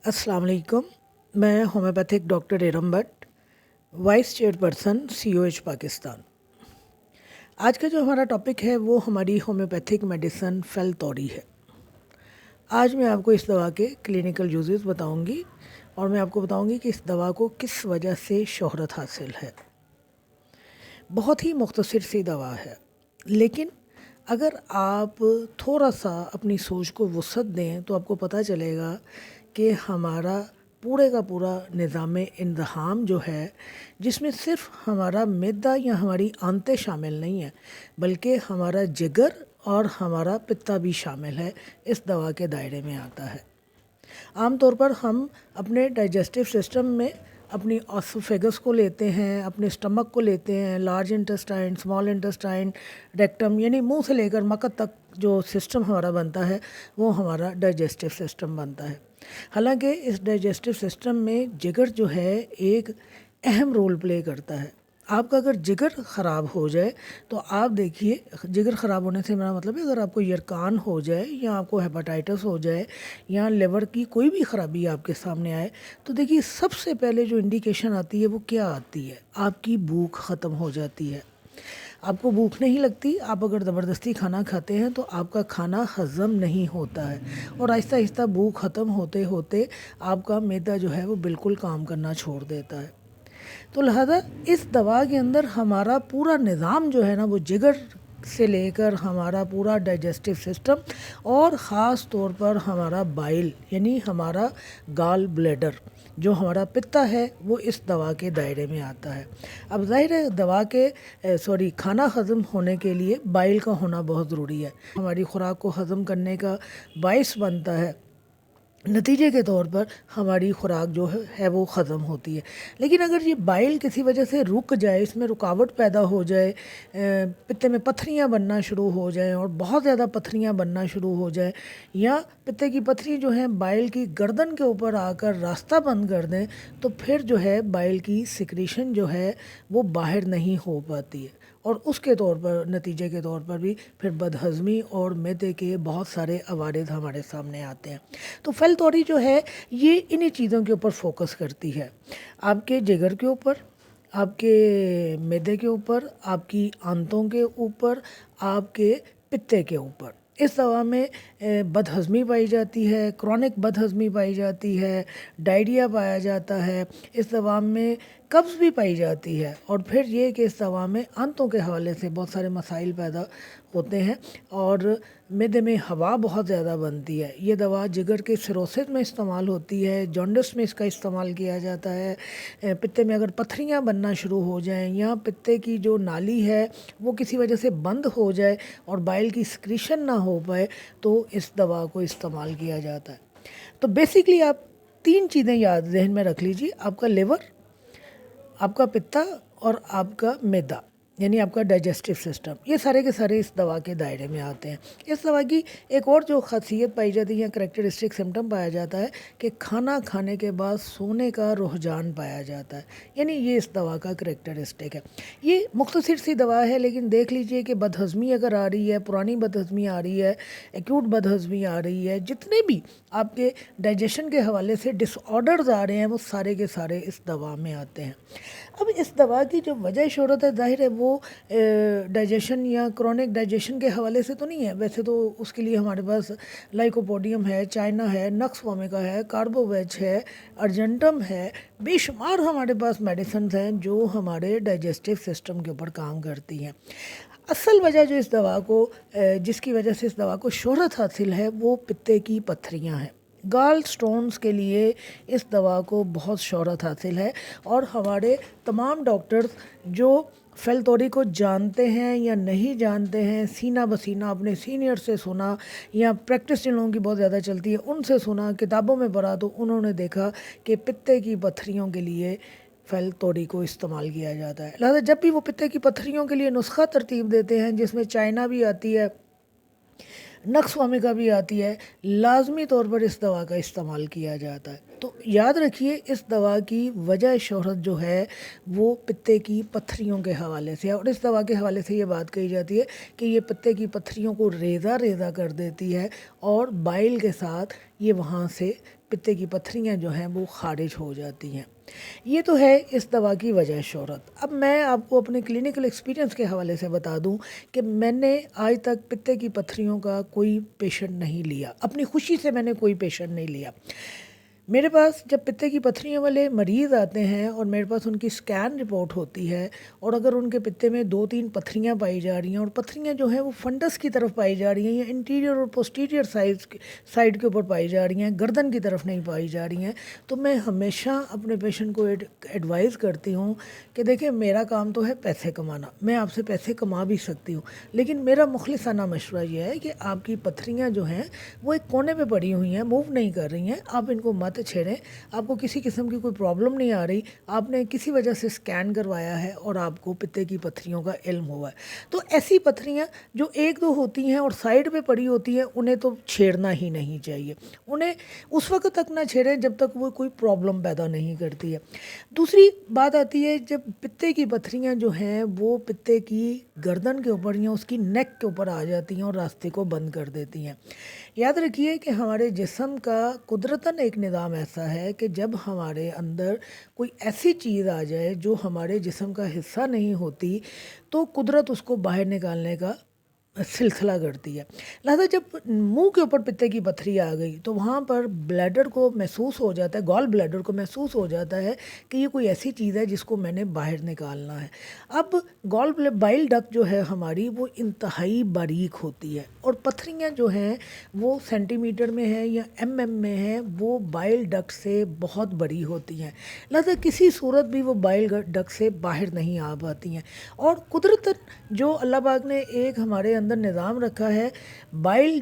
अस्सलाम वालेकुम। मैं homeopathic doctor Iram Bhatt, vice chairperson COH Pakistan. आज का जो हमारा टॉपिक है वो हमारी होम्योपैथिक मेडिसिन फेलतौरी है। आज मैं आपको इस दवा के क्लिनिकल यूजेस बताऊंगी और मैं आपको बताऊंगी कि इस दवा को किस वजह से शोहरत हासिल है। बहुत ही मुख्तसर सी दवा है, लेकिन अगर आप थोड़ा सा अपनी सोच को वुसअत दें तो आपको पता चलेगा कि हमारा पूरे का पूरा निज़ाम इंतज़ाम जो है, जिसमें सिर्फ हमारा मैदा या हमारी आंतें शामिल नहीं है, बल्कि हमारा जिगर और हमारा पित्ता भी शामिल है, इस दवा के दायरे में आता है। आमतौर पर हम अपने डाइजेस्टिव सिस्टम में अपनी ऑसोफेगस को लेते हैं, अपने स्टमक को लेते हैं, large intestine, small intestine, rectum, यानी मुंह से लेकर मकत तक जो सिस्टम हमारा बनता है वो हमारा डाइजेस्टिव सिस्टम बनता है। हालांकि इस डाइजेस्टिव सिस्टम में जिगर जो है एक अहम रोल प्ले करता है। आपका अगर जिगर ख़राब हो जाए तो आप देखिए, जिगर ख़राब होने से मेरा मतलब है अगर आपको यरकान हो जाए या आपको हेपेटाइटिस हो जाए या लिवर की कोई भी ख़राबी आपके सामने आए, तो देखिए सबसे पहले जो इंडिकेशन आती है वो क्या आती है, आपकी भूख ख़त्म हो जाती है। आपको भूख नहीं लगती, आप अगर ज़बरदस्ती खाना खाते हैं तो आपका खाना हज़म नहीं होता है और आहिस्ता आहिस्ता भूख ख़त्म होते होते आपका मैदा जो है वो बिल्कुल काम करना छोड़ देता है। तो लिहाजा इस दवा के अंदर हमारा पूरा निज़ाम जो है ना, वो जिगर से लेकर हमारा पूरा डाइजेस्टिव सिस्टम और ख़ास तौर पर हमारा बाइल यानी हमारा गाल ब्लैडर जो हमारा पित्ता है वो इस दवा के दायरे में आता है। अब ज़ाहिर है दवा के खाना हज़म होने के लिए बाइल का होना बहुत ज़रूरी है, हमारी खुराक को हज़म करने का बाइस बनता है। नतीजे के तौर पर हमारी खुराक जो है वो ख़त्म होती है। लेकिन अगर ये बाइल किसी वजह से रुक जाए, इसमें रुकावट पैदा हो जाए, पित्ते में पत्थरियाँ बनना शुरू हो जाएं और बहुत ज़्यादा पत्थरियाँ बनना शुरू हो जाए, या पित्ते की पत्थरी जो है बाइल की गर्दन के ऊपर आकर रास्ता बंद कर दें, तो फिर जो है बाइल की सिक्रीशन जो है वो बाहर नहीं हो पाती है और उसके तौर पर नतीजे के तौर पर भी फिर बदहज़मी और मैदे के बहुत सारे अवारिद हमारे सामने आते हैं। तो फेलतौरी जो है ये इन्हीं चीज़ों के ऊपर फोकस करती है, आपके जिगर के ऊपर, आपके मैदे के ऊपर, आपकी आंतों के ऊपर, आपके पित्ते के ऊपर। इस दवा में बदहज़मी पाई जाती है, क्रॉनिक बदहज़मी पाई जाती है, डायरिया पाया जाता है, इस दवा में कब्ज़ भी पाई जाती है और फिर ये कि इस दवा में आंतों के हवाले से बहुत सारे मसाइल पैदा होते हैं और मैदे में हवा बहुत ज़्यादा बनती है। ये दवा जिगर के सिरोसिस में इस्तेमाल होती है, जॉन्डिस में इसका इस्तेमाल किया जाता है, पित्ते में अगर पत्थरियाँ बनना शुरू हो जाएं या पित्ते की जो नाली है वो किसी वजह से बंद हो जाए और बाइल की सिक्रीशन ना हो पाए, तो इस दवा को इस्तेमाल किया जाता है। तो बेसिकली आप तीन चीज़ें याद जहन में रख लीजिए, आपका लिवर, आपका पित्ता और आपका मैदा यानी आपका डाइजेस्टिव सिस्टम, ये सारे के सारे इस दवा के दायरे में आते हैं। इस दवा की एक और जो खासियत पाई जाती है या करेक्टरिस्टिक सिम्टम पाया जाता है कि खाना खाने के बाद सोने का रुझान पाया जाता है, यानी ये इस दवा का करेक्टरिस्टिक है। ये मुख्तसर सी दवा है, लेकिन देख लीजिए कि बदहज़मी अगर आ रही है, पुरानी बदहज़मी आ रही है, एक्यूट बदहज़मी आ रही है, जितने भी आपके डाइजेशन के हवाले से डिसऑर्डर्स आ रहे हैं वो सारे के सारे इस दवा में आते हैं। अब इस दवा की जो वजह शोहरत है, जाहिर है वो डाइजेशन या क्रॉनिक डाइजेशन के हवाले से तो नहीं है। वैसे तो उसके लिए हमारे पास लाइकोपोडियम है, चाइना है, नक्स वोमिका है, कार्बोवेच है, अर्जेंटम है, बेशुमार हमारे पास मेडिसिन हैं जो हमारे डाइजेस्टिव सिस्टम के ऊपर काम करती हैं। असल वजह जो इस दवा को जिसकी वजह से इस दवा को शोहरत हासिल है वो पित्ते की पत्थरियाँ हैं। गाल स्टोन्स के लिए इस दवा को बहुत शोहरत हासिल है और हमारे तमाम डॉक्टर्स जो फेलतौरी को जानते हैं या नहीं जानते हैं, सीना बसीना अपने सीनियर से सुना या प्रैक्टिस जिन लोगों की बहुत ज़्यादा चलती है उनसे सुना, किताबों में पढ़ा, तो उन्होंने देखा कि पित्ते की पत्थरियों के लिए फेलतौरी को इस्तेमाल किया जाता है। लिहाजा जब भी वो पित्ते की पत्थरियों के लिए नुस्खा तरतीब देते हैं, जिसमें चाइना भी आती है, नक्स वामिका भी आती है, लाजमी तौर पर इस दवा का इस्तेमाल किया जाता है। तो याद रखिए इस दवा की वजह शोहरत जो है वो पित्ते की पत्थरियों के हवाले से है, और इस दवा के हवाले से ये बात कही जाती है कि ये पित्ते की पत्थरियों को रेज़ा रेज़ा कर देती है और बाइल के साथ ये वहाँ से पित्ते की पत्थरियाँ जो हैं वो खारिज हो जाती हैं। ये तो है इस दवा की वजह शोहरत। अब मैं आपको अपने क्लिनिकल एक्सपीरियंस के हवाले से बता दूं कि मैंने आज तक पित्ते की पत्थरियों का कोई पेशेंट नहीं लिया, अपनी खुशी से मैंने कोई पेशेंट नहीं लिया। मेरे पास जब पित्ते की पत्थरियों वाले मरीज़ आते हैं और मेरे पास उनकी स्कैन रिपोर्ट होती है, और अगर उनके पित्ते में 2-3 पत्थरियाँ पाई जा रही हैं और पत्थरियाँ जो हैं वो फंडस की तरफ पाई जा रही हैं या इंटीरियर और पोस्टीरियर साइड के ऊपर पाई जा रही हैं, गर्दन की तरफ नहीं पाई जा रही हैं, तो मैं हमेशा अपने पेशेंट को एडवाइज़ करती हूँ कि देखिए मेरा काम तो है पैसे कमाना, मैं आपसे पैसे कमा भी सकती हूँ, लेकिन मेरा मुखलिसाना मशवरा ये है कि आपकी पत्थरियाँ जो हैं वो एक कोने पे पड़ी हुई हैं, मूव नहीं कर रही हैं, आप इनको मत छेड़ें। आपको किसी किस्म की कोई प्रॉब्लम नहीं आ रही, आपने किसी वजह से स्कैन करवाया है और आपको पित्ते की पत्थरियों का इल्म हुआ है, तो ऐसी पत्थरियाँ जो 1-2 होती हैं और साइड पे पड़ी होती हैं उन्हें तो छेड़ना ही नहीं चाहिए। उन्हें उस वक्त तक ना छेड़ें जब तक वो कोई प्रॉब्लम पैदा नहीं करती है। दूसरी बात आती है जब पित्ते की पत्थरियाँ जो हैं वो पित्ते की गर्दन के ऊपर या उसकी नेक के ऊपर आ जाती हैं और रास्ते को बंद कर देती हैं। याद रखिए कि हमारे जिस्म का कुदरतन एक निज़ाम ऐसा है कि जब हमारे अंदर कोई ऐसी चीज़ आ जाए जो हमारे जिस्म का हिस्सा नहीं होती, तो कुदरत उसको बाहर निकालने का सिलसिला करती है। लिहाजा जब मुंह के ऊपर पित्ते की पत्थरी आ गई तो वहाँ पर ब्लैडर को महसूस हो जाता है, गॉल ब्लैडर को महसूस हो जाता है कि ये कोई ऐसी चीज़ है जिसको मैंने बाहर निकालना है। अब बाइल डक्ट जो है हमारी वो इंतहाई बारीक होती है और पत्थरियाँ जो हैं वो सेंटीमीटर में है या में है, वो बाइल डक्ट से बहुत बड़ी होती हैं। लिहाजा किसी सूरत भी वो बाइल डक्ट से बाहर नहीं आ पाती हैं। और कुदरतन जो अल्लाह पाक ने एक हमारे अंदर निज़ाम रखा है, बाइल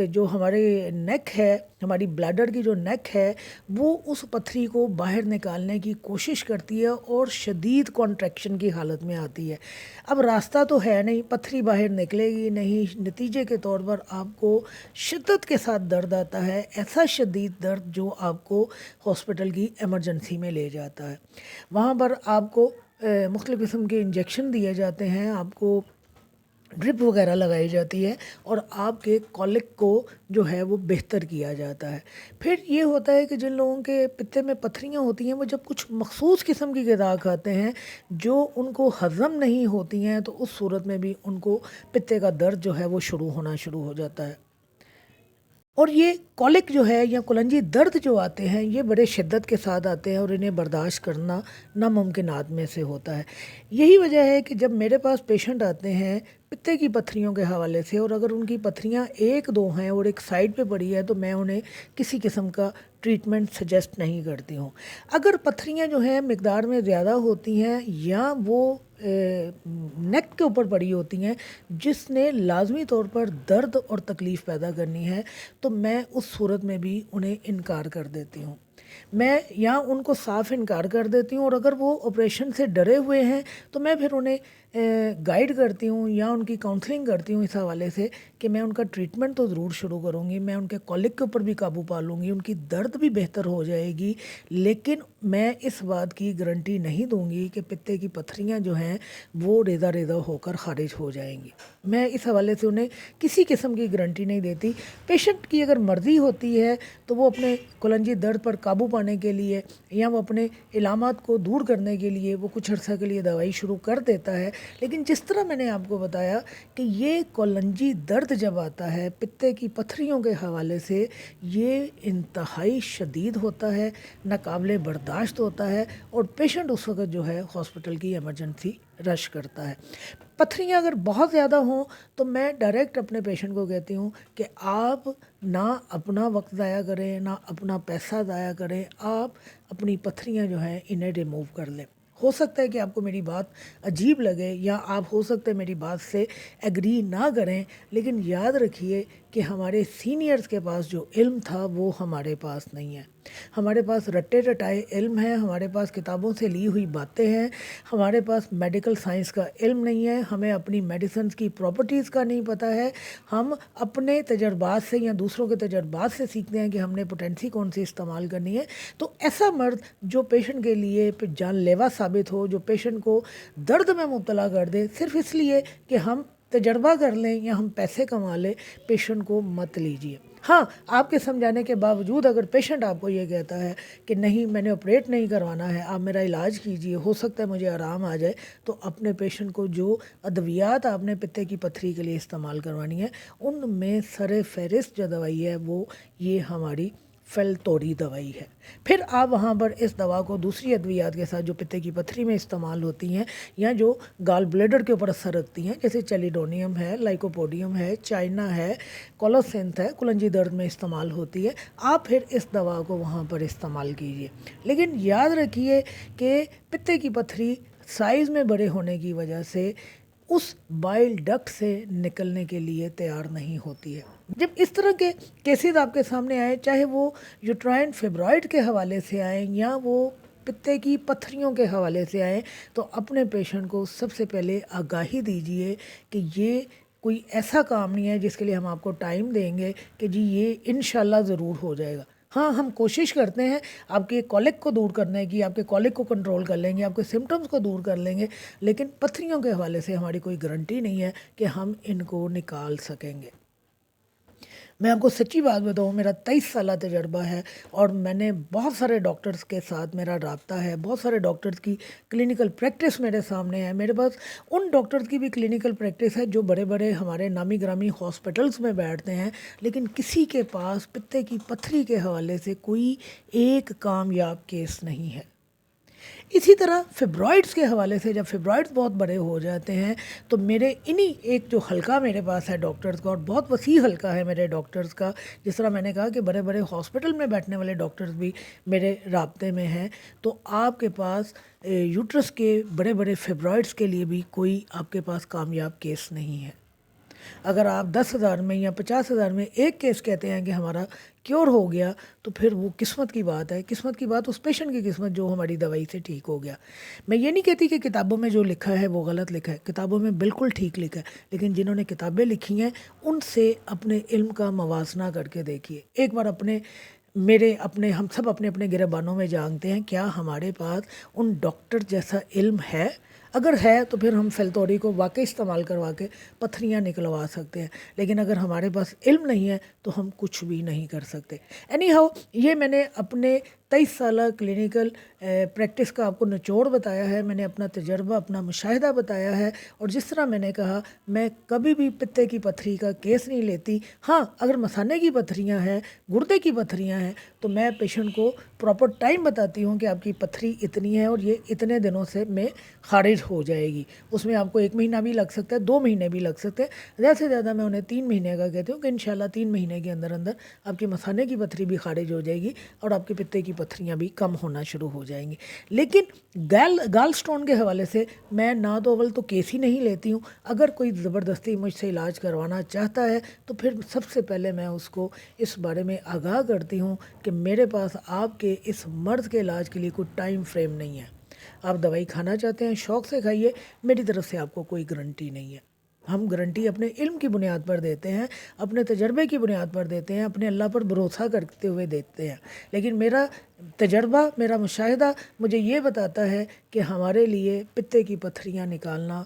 जो हमारे नेक है, हमारी ब्लैडर की जो नेक है, वो उस पत्थरी को बाहर निकालने की कोशिश करती है और शदीद कॉन्ट्रैक्शन की हालत में आती है। अब रास्ता तो है नहीं, पत्थरी बाहर निकलेगी नहीं, नतीजे के तौर पर आपको शिद्दत के साथ दर्द आता है, ऐसा शदीद दर्द जो आपको हॉस्पिटल की एमरजेंसी में ले जाता है। वहाँ पर आपको मुख्तलिफ़ किस्म के इंजेक्शन दिए जाते हैं, आपको ड्रिप वगैरह लगाई जाती है और आपके कॉलिक को जो है वो बेहतर किया जाता है। फिर ये होता है कि जिन लोगों के पित्ते में पत्थरियाँ होती हैं वो जब कुछ मखसूस किस्म की ग़िज़ा खाते हैं जो उनको हज़म नहीं होती हैं, तो उस सूरत में भी उनको पित्ते का दर्द जो है वो शुरू होना शुरू हो जाता है। और ये कॉलिक जो है या कुलंजी दर्द जो आते हैं ये बड़े शिद्दत के साथ आते हैं और इन्हें बर्दाश्त करना नामुमकिनात में से होता है। यही वजह है कि जब मेरे पास पेशेंट आते हैं पित्ते की पत्थरियों के हवाले से, और अगर उनकी पत्थरियाँ 1-2 हैं और एक साइड पे पड़ी है, तो मैं उन्हें किसी किस्म का ट्रीटमेंट सजेस्ट नहीं करती हूँ। अगर पत्थरियाँ जो हैं मिकदार में ज़्यादा होती हैं या वो नेक के ऊपर पड़ी होती हैं जिसने लाजमी तौर पर दर्द और तकलीफ़ पैदा करनी है, तो मैं उस सूरत में भी उन्हें इनकार कर देती हूँ। मैं या उनको साफ़ इनकार कर देती हूँ, और अगर वो ऑपरेशन से डरे हुए हैं तो मैं फिर उन्हें गाइड करती हूँ या उनकी काउंसलिंग करती हूँ इस हवाले से कि मैं उनका ट्रीटमेंट तो ज़रूर शुरू करूँगी, मैं उनके कॉलिक के ऊपर भी काबू पा लूँगी, उनकी दर्द भी बेहतर हो जाएगी, लेकिन मैं इस बात की गारंटी नहीं दूँगी कि पित्ते की पत्थरियाँ जो हैं वो रेज़ा रेज़ा होकर ख़ारिज हो जाएंगी। मैं इस हवाले से उन्हें किसी किस्म की गारंटी नहीं देती। पेशेंट की अगर मर्ज़ी होती है तो वो अपने कुलंजी दर्द पर काबू पाने के लिए या वो अपने इलामात को दूर करने के लिए वो कुछ अर्सा के लिए दवाई शुरू कर देता है, लेकिन जिस तरह मैंने आपको बताया कि ये कुलंजी दर्द जब आता है पित्ते की पत्थरियों के हवाले से, ये इंतहाई शदीद होता है, नाकाबिले बर्दाश्त होता है, और पेशेंट उस वक्त जो है हॉस्पिटल की एमरजेंसी रश करता है। पत्थरियाँ अगर बहुत ज़्यादा हों तो मैं डायरेक्ट अपने पेशेंट को कहती हूँ कि आप ना अपना वक्त ज़ाया करें, ना अपना पैसा ज़ाया करें, आप अपनी पत्थरियाँ जो हैं इन्हें रिमूव कर लें। हो सकता है कि आपको मेरी बात अजीब लगे या आप हो सकता है मेरी बात से एग्री ना करें, लेकिन याद रखिए कि हमारे सीनियर्स के पास जो इल्म था वो हमारे पास नहीं है। ہمارے پاس رٹے رٹائے علم ہے، ہمارے پاس کتابوں سے لی ہوئی باتیں ہیں، ہمارے پاس میڈیکل سائنس کا علم نہیں ہے، ہمیں اپنی میڈیسنز کی پراپرٹیز کا نہیں پتہ ہے، ہم اپنے تجربات سے یا دوسروں کے تجربات سے سیکھتے ہیں کہ ہم نے پوٹینسی کون سی استعمال کرنی ہے۔ تو ایسا مرد جو پیشنٹ کے لیے جان لیوا ثابت ہو، جو پیشنٹ کو درد میں مبتلا کر دے صرف اس لیے کہ ہم تجربہ کر لیں یا ہم پیسے کما لیں، پیشنٹ کو مت لیجیے۔ ہاں، آپ کے سمجھانے کے باوجود اگر پیشنٹ آپ کو یہ کہتا ہے کہ نہیں میں نے آپریٹ نہیں کروانا ہے، آپ میرا علاج کیجئے، ہو سکتا ہے مجھے آرام آ جائے، تو اپنے پیشنٹ کو جو ادویات آپ نے پتے کی پتھری کے لیے استعمال کروانی ہے ان میں سر فہرست جو دوائی ہے وہ یہ ہماری فیلتوری دوائی ہے۔ پھر آپ وہاں پر اس دوا کو دوسری ادویات کے ساتھ جو پتے کی پتھری میں استعمال ہوتی ہیں یا جو گال بلیڈر کے اوپر اثر رکھتی ہیں، جیسے چیلیڈونیم ہے، لائکوپوڈیم ہے، چائنا ہے، کولوسینتھ ہے، کلنجی درد میں استعمال ہوتی ہے، آپ پھر اس دوا کو وہاں پر استعمال کیجیے۔ لیکن یاد رکھیے کہ پتے کی پتھری سائز میں بڑے ہونے کی وجہ سے اس بائل ڈکٹ سے نکلنے کے لیے تیار نہیں ہوتی ہے۔ جب اس طرح کے کیسز آپ کے سامنے آئے، چاہے وہ یوٹرائن فیبرائڈ کے حوالے سے آئیں یا وہ پتے کی پتھریوں کے حوالے سے آئیں، تو اپنے پیشنٹ کو سب سے پہلے آگاہی دیجیے کہ یہ کوئی ایسا کام نہیں ہے جس کے لیے ہم آپ کو ٹائم دیں گے کہ جی یہ انشاءاللہ ضرور ہو جائے گا۔ ہاں، ہم کوشش کرتے ہیں آپ کے کولک کو دور کرنے کی، آپ کے کولک کو کنٹرول کر لیں گے، آپ کے سمٹمز کو دور کر لیں گے، لیکن پتھریوں کے حوالے سے ہماری کوئی گارنٹی نہیں ہے کہ ہم ان کو نکال سکیں گے۔ میں آپ کو سچی بات بتاؤں، میرا 23 سالہ تجربہ ہے اور میں نے بہت سارے ڈاکٹرز کے ساتھ میرا رابطہ ہے، بہت سارے ڈاکٹرز کی کلینکل پریکٹس میرے سامنے ہے، میرے پاس ان ڈاکٹرز کی بھی کلینکل پریکٹس ہے جو بڑے بڑے ہمارے نامی گرامی ہاسپٹلز میں بیٹھتے ہیں، لیکن کسی کے پاس پتے کی پتھری کے حوالے سے کوئی ایک کامیاب کیس نہیں ہے۔ اسی طرح فیبرائڈز کے حوالے سے جب فیبرائڈز بہت بڑے ہو جاتے ہیں تو میرے ایک جو حلقہ میرے پاس ہے ڈاکٹرز کا، اور بہت وسیع حلقہ ہے میرے ڈاکٹرز کا، جس طرح میں نے کہا کہ بڑے بڑے ہاسپٹل میں بیٹھنے والے ڈاکٹرز بھی میرے رابطے میں ہیں، تو آپ کے پاس یوٹرس کے بڑے بڑے فیبرائڈز کے لیے بھی کوئی آپ کے پاس کامیاب کیس نہیں ہے۔ اگر آپ 10,000 میں یا 50,000 میں ایک کیس کہتے ہیں کہ ہمارا کیور ہو گیا، تو پھر وہ قسمت کی بات ہے، قسمت کی بات اس پیشنٹ کی قسمت جو ہماری دوائی سے ٹھیک ہو گیا۔ میں یہ نہیں کہتی کہ کتابوں میں جو لکھا ہے وہ غلط لکھا ہے، کتابوں میں بالکل ٹھیک لکھا ہے، لیکن جنہوں نے کتابیں لکھی ہیں ان سے اپنے علم کا موازنہ کر کے دیکھیے۔ ایک بار ہم سب اپنے اپنے گریبانوں میں جانتے ہیں کیا ہمارے پاس ان ڈاکٹر جیسا علم ہے؟ اگر ہے تو پھر ہم فیلتوری کو واقعی استعمال کروا کے پتھریاں نکلوا سکتے ہیں، لیکن اگر ہمارے پاس علم نہیں ہے تو ہم کچھ بھی نہیں کر سکتے۔ اینی ہاؤ، یہ میں نے اپنے 23 سالہ کلینکل پریکٹس کا آپ کو نچوڑ بتایا ہے، میں نے اپنا تجربہ، اپنا مشاہدہ بتایا ہے، اور جس طرح میں نے کہا میں کبھی بھی پتے کی پتھری کا کیس نہیں لیتی۔ ہاں، اگر مثانے کی پتھریاں ہیں، گردے کی پتھریاں ہیں، تو میں پیشنٹ کو پراپر ٹائم بتاتی ہوں کہ آپ کی پتھری اتنی ہے اور یہ اتنے دنوں سے میں خارج ہو جائے گی۔ اس میں آپ کو 1 مہینہ بھی لگ سکتا ہے، 2 مہینے بھی لگ سکتے ہیں، زیادہ سے زیادہ میں انہیں 3 مہینے کا کہتی ہوں کہ انشاءاللہ 3 مہینے کے اندر اندر آپ کی مثانے کی پتھری بھی خارج ہو جائے گی اور آپ کے پتے کی پتھریاں بھی کم ہونا شروع ہو جائیں گی۔ لیکن گال سٹون کے حوالے سے میں نہ تو اول تو کیس ہی نہیں لیتی ہوں، اگر کوئی زبردستی مجھ سے علاج کروانا چاہتا ہے تو پھر سب سے پہلے میں اس کو اس بارے میں آگاہ کرتی ہوں کہ میرے پاس آپ کے اس مرض کے علاج کے لیے کوئی ٹائم فریم نہیں ہے۔ آپ دوائی کھانا چاہتے ہیں شوق سے کھائیے، میری طرف سے آپ کو کوئی گارنٹی نہیں ہے۔ ہم گارنٹی اپنے علم کی بنیاد پر دیتے ہیں، اپنے تجربے کی بنیاد پر دیتے ہیں، اپنے اللہ پر بھروسہ کرتے ہوئے دیتے ہیں، لیکن میرا تجربہ، میرا مشاہدہ مجھے یہ بتاتا ہے کہ ہمارے لیے پتے کی پتھریاں نکالنا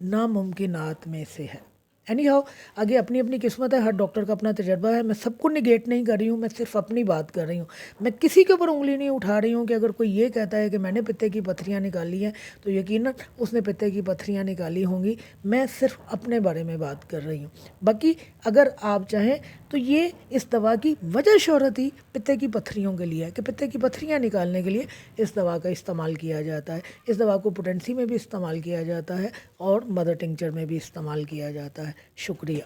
ناممکنات میں سے ہے۔ اینی ہاؤ، آگے اپنی اپنی قسمت ہے، ہر ڈاکٹر کا اپنا تجربہ ہے، میں سب کو نگیٹ نہیں کر رہی ہوں، میں صرف اپنی بات کر رہی ہوں۔ میں کسی کے اوپر انگلی نہیں اٹھا رہی ہوں کہ اگر کوئی یہ کہتا ہے کہ میں نے پتے کی پتھریاں نکالی ہیں تو یقیناً اس نے پتے کی پتھریاں نکالی ہوں گی، میں صرف اپنے بارے میں بات کر رہی ہوں۔ باقی اگر آپ چاہیں تو یہ اس دوا کی وجہ شہرت ہی پتے کی پتھریوں کے لیے ہے کہ پتے کی پتھریاں نکالنے کے لیے اس دوا کا استعمال کیا جاتا ہے۔ اس دوا کو پوٹینسی میں بھی استعمال کیا جاتا ہے اور مدر ٹنکچر میں بھی استعمال کیا جاتا ہے۔ شکریہ۔